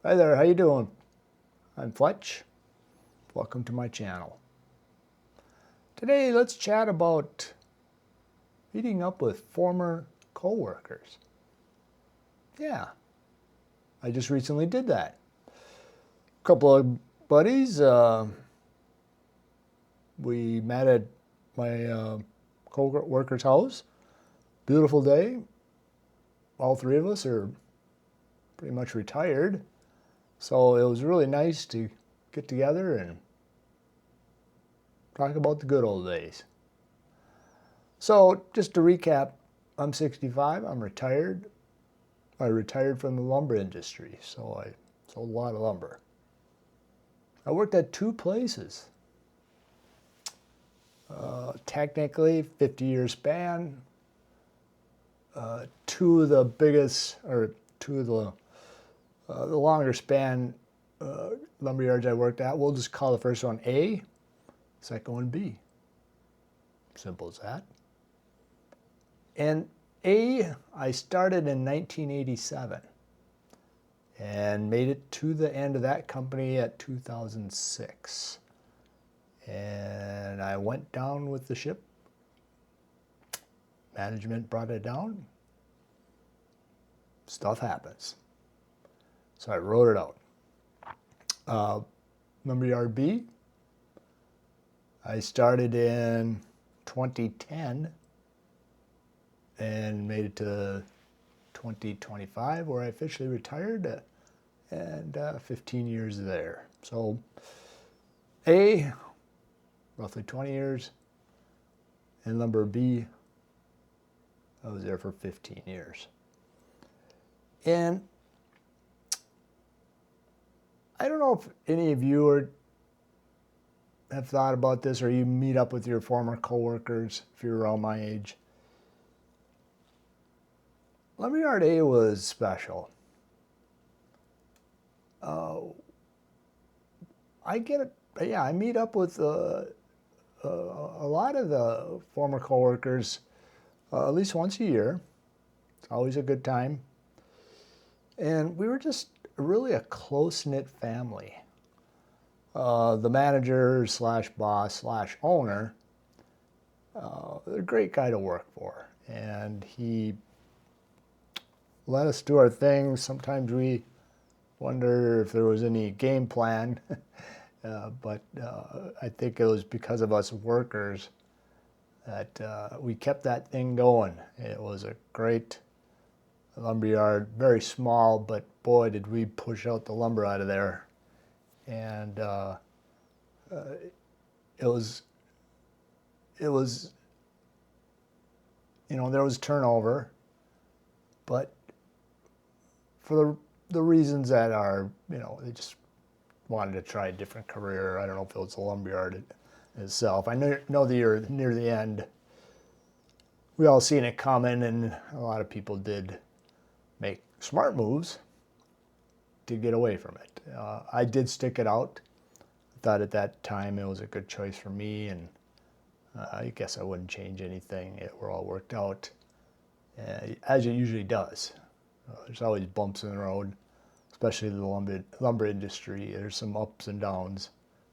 Hi there, how you doing? I'm Fletch. Welcome to my channel. Today, let's chat about meeting up with former co-workers. Yeah, I just recently did that. A couple of buddies, we met at my co-worker's house. Beautiful day. All three of us are pretty much retired. So it was really nice to get together and talk about the good old days. So just to recap, I'm 65, I'm retired. I retired from the lumber industry, so I sold a lot of lumber. I worked at two places. Technically, 50-year span. Two of the biggest, or two of the longer span lumber yards I worked at, we'll just call the first one A, second one B. Simple as that. And A, I started in 1987 and made it to the end of that company at 2006. And I went down with the ship. Management brought it down. Stuff happens. So I wrote it out. Lumberyard B, I started in 2010 and made it to 2025 where I officially retired and 15 years there. So A, roughly 20 years, and lumber B, I was there for 15 years. And I don't know if any of you have thought about this, or you meet up with your former coworkers if you're around my age. Lumberyard A was special. I meet up with a lot of the former coworkers at least once a year. It's always a good time. And we were just really a close-knit family. The manager slash boss slash owner, a great guy to work for. And he let us do our thing. Sometimes we wonder if there was any game plan, but I think it was because of us workers that we kept that thing going. It was a great lumberyard, very small, but boy, did we push out the lumber out of there. And it was, there was turnover, but for the reasons that are, they just wanted to try a different career. I don't know if it was the lumberyard itself. I know that you're near the end. We all seen it coming, and a lot of people did make smart moves to get away from it. I did stick it out. I thought at that time it was a good choice for me, and I guess I wouldn't change anything. It were all worked out, as it usually does. There's always bumps in the road, especially the lumber industry. There's some ups and downs,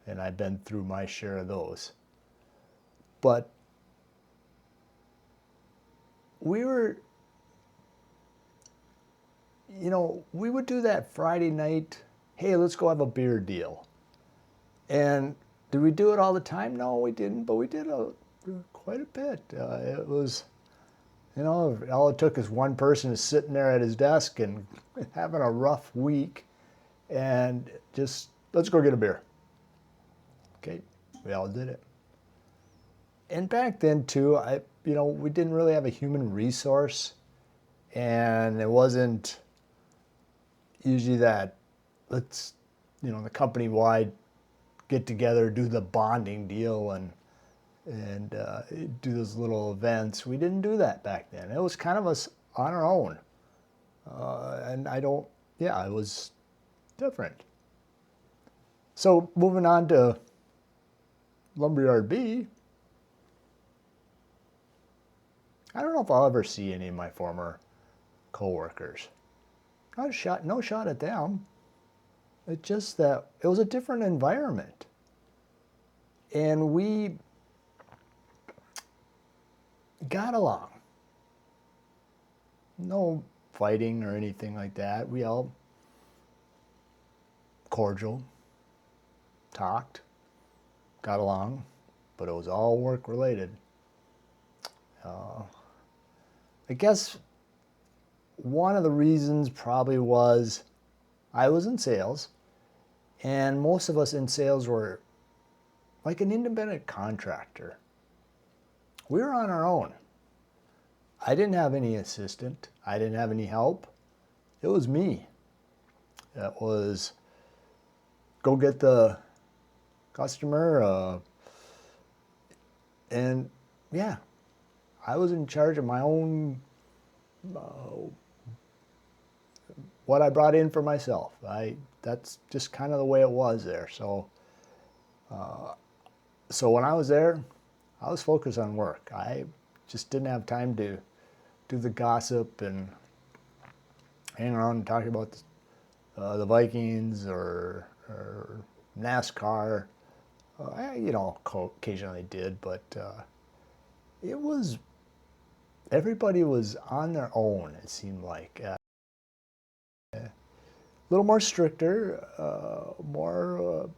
and I've been through my share of those. But we would do that Friday night, hey, let's go have a beer deal. And did we do it all the time? No, we didn't, but we did quite a bit. It was, all it took is one person is sitting there at his desk and having a rough week, and just, let's go get a beer. Okay, we all did it. And back then too, we didn't really have a human resource, and it wasn't usually that let's, the company-wide get together, do the bonding deal, and do those little events. We didn't do that back then. It was kind of us on our own. And it was different. So moving on to Lumberyard B, I don't know if I'll ever see any of my former coworkers. No shot at them. It's just that it was a different environment. And we got along. No fighting or anything like that. We all cordial, talked, got along, but it was all work related. I guess one of the reasons probably was I was in sales, and most of us in sales were like an independent contractor. We were on our own. I didn't have any assistant. I didn't have any help. It was me. It was go get the customer, and yeah, I was in charge of my own, what I brought in for myself. That's just kind of the way it was there. So when I was there, I was focused on work. I just didn't have time to do the gossip and hang around and talk about the Vikings or NASCAR. Occasionally did, but it was, everybody was on their own, it seemed like. A little more stricter, more,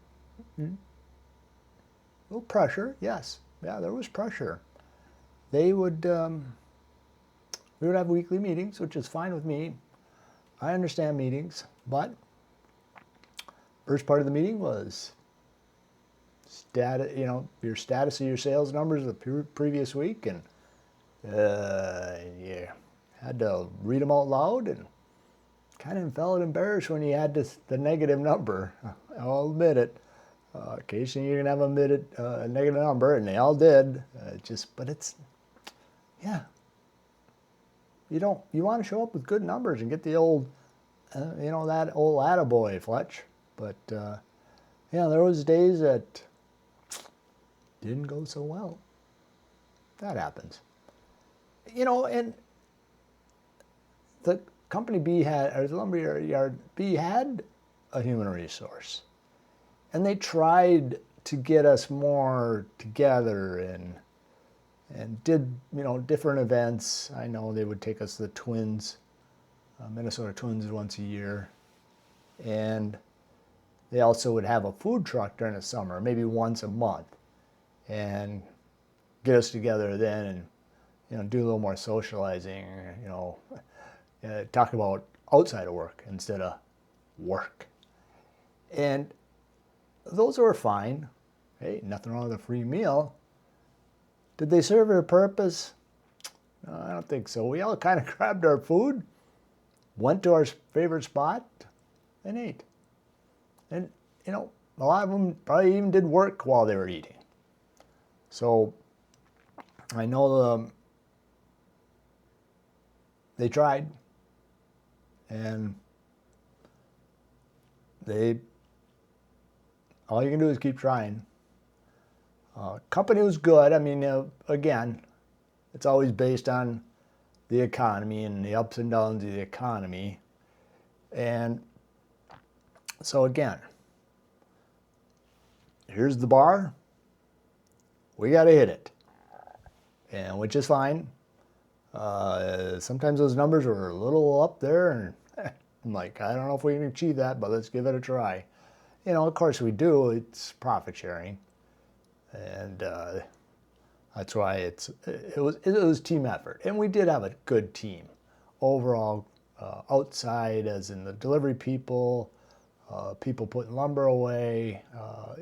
a little pressure, yes. Yeah, there was pressure. They would, we would have weekly meetings, which is fine with me. I understand meetings, but first part of the meeting was your status of your sales numbers the previous week, and you had to read them out loud, and kind of felt embarrassed when you had the negative number. I'll admit it. Occasionally you're gonna have a negative number, and they all did. But it's, yeah. You want to show up with good numbers and get the old, that old attaboy, Fletch. But there was days that didn't go so well. That happens. And the company B or the lumberyard B had a human resource. And they tried to get us more together and did, different events. I know they would take us to the Twins, Minnesota Twins once a year. And they also would have a food truck during the summer, maybe once a month, and get us together then and, do a little more socializing, talk about outside of work instead of work. And those were fine. Hey, nothing wrong with a free meal. Did they serve their purpose? No, I don't think so. We all kind of grabbed our food, went to our favorite spot, and ate. And, a lot of them probably even did work while they were eating. So I know they tried, and all you can do is keep trying. Company was good. I mean, again, it's always based on the economy and the ups and downs of the economy. And so again, here's the bar. We got to hit it, and which is fine. Sometimes those numbers were a little up there, and I'm like, I don't know if we can achieve that, but let's give it a try. Of course we do. It's profit sharing, and that's why it was team effort, and we did have a good team overall. Outside, as in the delivery people, people putting lumber away,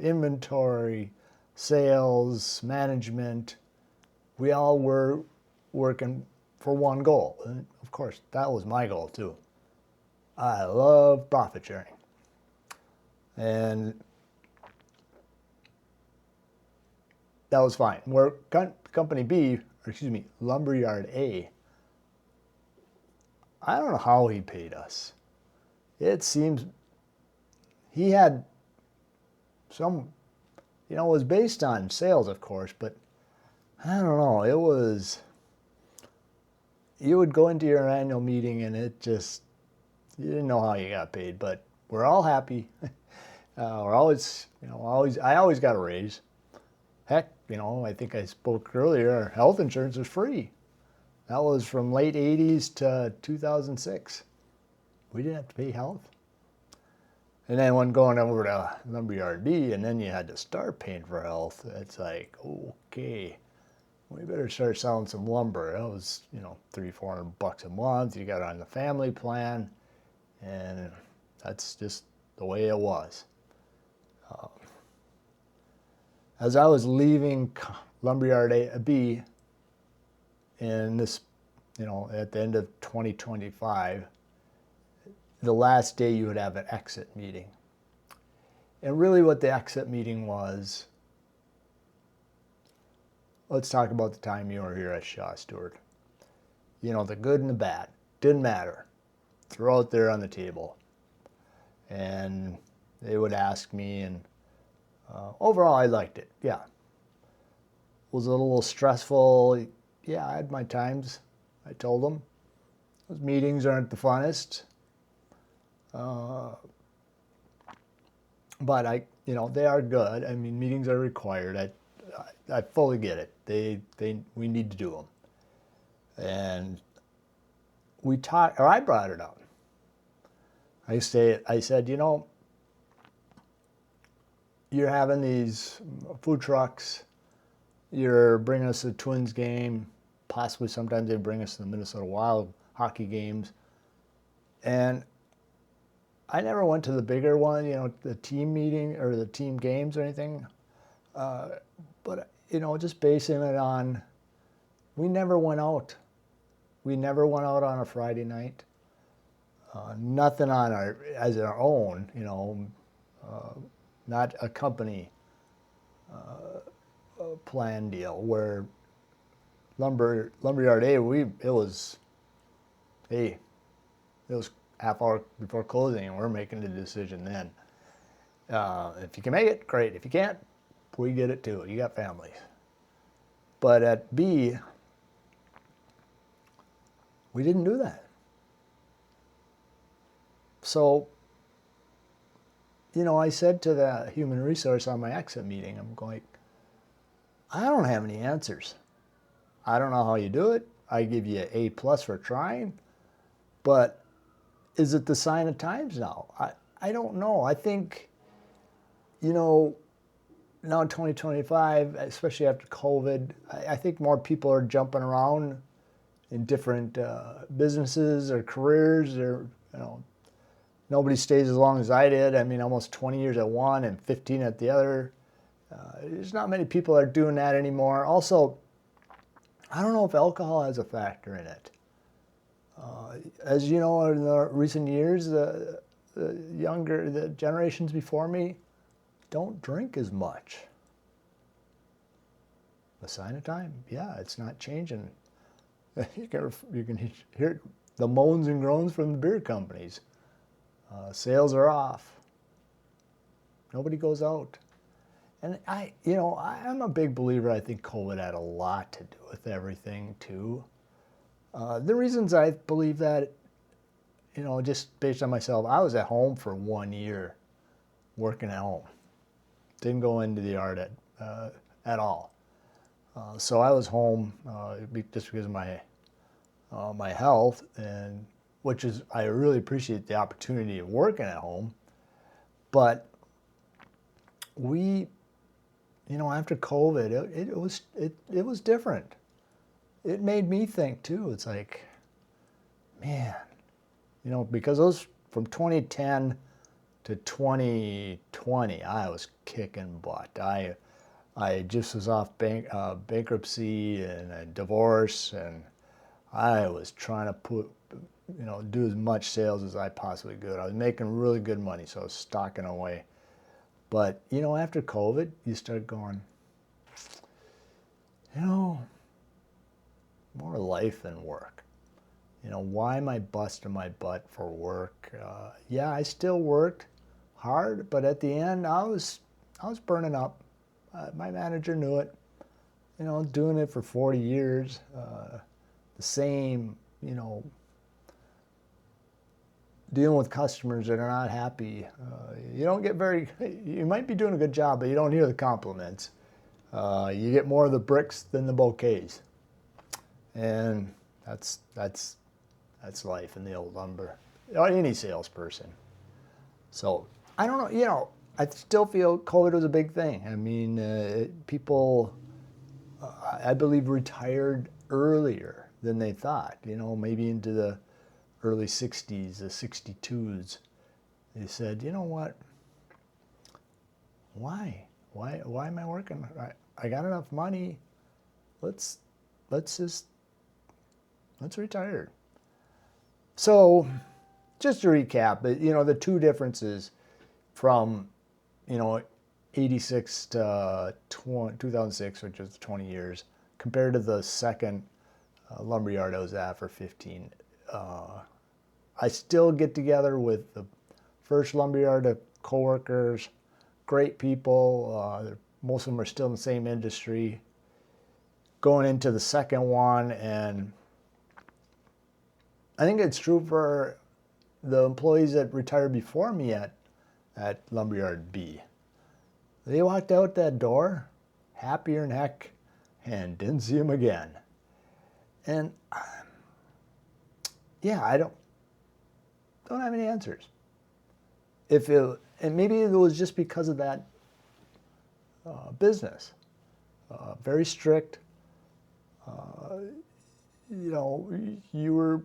inventory, sales, management. We all were working for one goal, and of course that was my goal too. I love profit sharing. And that was fine. Where company B, lumberyard A, I don't know how he paid us. It seems he had some, it was based on sales, of course, but I don't know. It was, you would go into your annual meeting and you didn't know how you got paid, but we're all happy. We're always, I always got a raise. Heck, I think I spoke earlier, our health insurance was free. That was from late 80s to 2006. We didn't have to pay health. And then when going over to Lumberyard D, and then you had to start paying for health, it's like, okay, we better start selling some lumber. That was, $300-400 a month. You got on the family plan, and that's just the way it was. As I was leaving Lumberyard B in this, at the end of 2025, the last day you would have an exit meeting. And really what the exit meeting was, let's talk about the time you were here at Shaw Stewart. The good and the bad, didn't matter. Throw it there on the table. And they would ask me, and overall I liked it, yeah. Was it a little stressful? Yeah, I had my times. I told them. Those meetings aren't the funnest. But they are good. I mean, meetings are required. I fully get it. We need to do them. And I brought it up. I said, you're having these food trucks. You're bringing us to the Twins game. Possibly sometimes they bring us to the Minnesota Wild hockey games. And I never went to the bigger one, the team meeting or the team games or anything. But, just basing it on, we never went out. We never went out on a Friday night. Nothing as our own, not a company plan deal where Lumberyard A, it was half hour before closing, and we're making the decision then. If you can make it, great. If you can't, we get it too. You got families. But at B, we didn't do that. So, I said to the human resource on my exit meeting, I'm going, I don't have any answers. I don't know how you do it. I give you an A+ for trying, but is it the sign of times now? I don't know. I think, now in 2025, especially after COVID, I think more people are jumping around in different businesses or careers. Or, nobody stays as long as I did. I mean, almost 20 years at one and 15 at the other. There's not many people that are doing that anymore. Also, I don't know if alcohol has a factor in it. As you know, in the recent years, the generations before me don't drink as much. A sign of time? Yeah, it's not changing. You can hear the moans and groans from the beer companies. Sales are off. Nobody goes out. And I'm a big believer. I think COVID had a lot to do with everything too. The reasons I believe that, just based on myself, I was at home for 1 year, working at home. Didn't go into the yard at all. So I was home just because of my health, and I really appreciate the opportunity of working at home. But we, after COVID, it was different. It made me think too. It's like, man, because those from 2010 to 2020, I was kicking butt. I just was off bankruptcy and a divorce, and I was trying to do as much sales as I possibly could. I was making really good money, so I was stocking away. But, after COVID, you start going, more life than work. Why am I busting my butt for work? Yeah, I still worked hard, but at the end, I was burning up. My manager knew it. Doing it for 40 years, the same dealing with customers that are not happy, you don't get you might be doing a good job, but you don't hear the compliments. You get more of the bricks than the bouquets. And that's life in the old lumber, or any salesperson. So I don't know, I still feel COVID was a big thing. I mean, people, I believe, retired earlier than they thought, maybe into the early 60s, the 62s. They said, you know what, why am I working? I got enough money, let's retire. So just to recap, the two differences from, 86 to 2006, which was 20 years, compared to the second lumberyard I was at for 15. I still get together with the first lumberyard coworkers, great people. Most of them are still in the same industry. Going into the second one, and I think it's true for the employees that retired before me at Lumberyard B. They walked out that door happier than heck and didn't see them again. And yeah, I don't have any answers. And maybe it was just because of that business. Very strict. You were,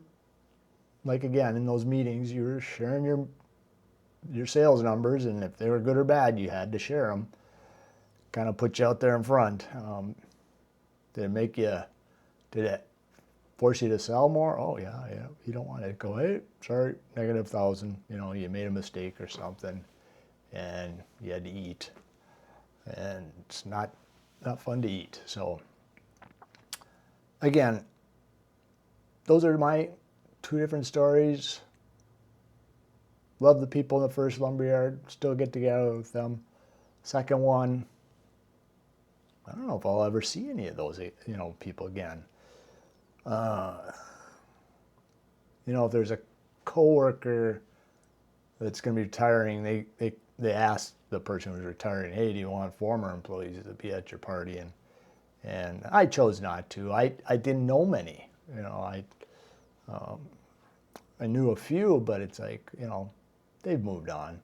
like, again, in those meetings, you were sharing your sales numbers, and if they were good or bad, you had to share them. Kind of put you out there in front. Did it force you to sell more? Oh, yeah. You don't want to go, hey, sorry, -1,000. You made a mistake or something, and you had to eat. And it's not fun to eat. So, again, those are my two different stories. Love the people in the first lumberyard. Still get together with them. Second one, I don't know if I'll ever see any of those, people again. If there's a coworker that's going to be retiring, they ask the person who's retiring, hey, do you want former employees to be at your party? And I chose not to. I didn't know many. I knew a few, but it's like, they've moved on.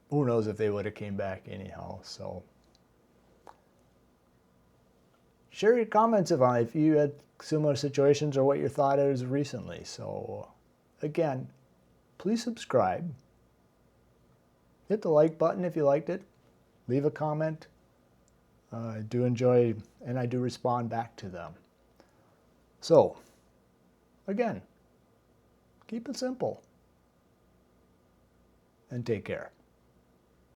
Who knows if they would have came back anyhow. So share your comments if you had similar situations or what your thought is recently. So again, please subscribe. Hit the like button if you liked it. Leave a comment. I do enjoy, and I do respond back to them. So again, keep it simple and take care.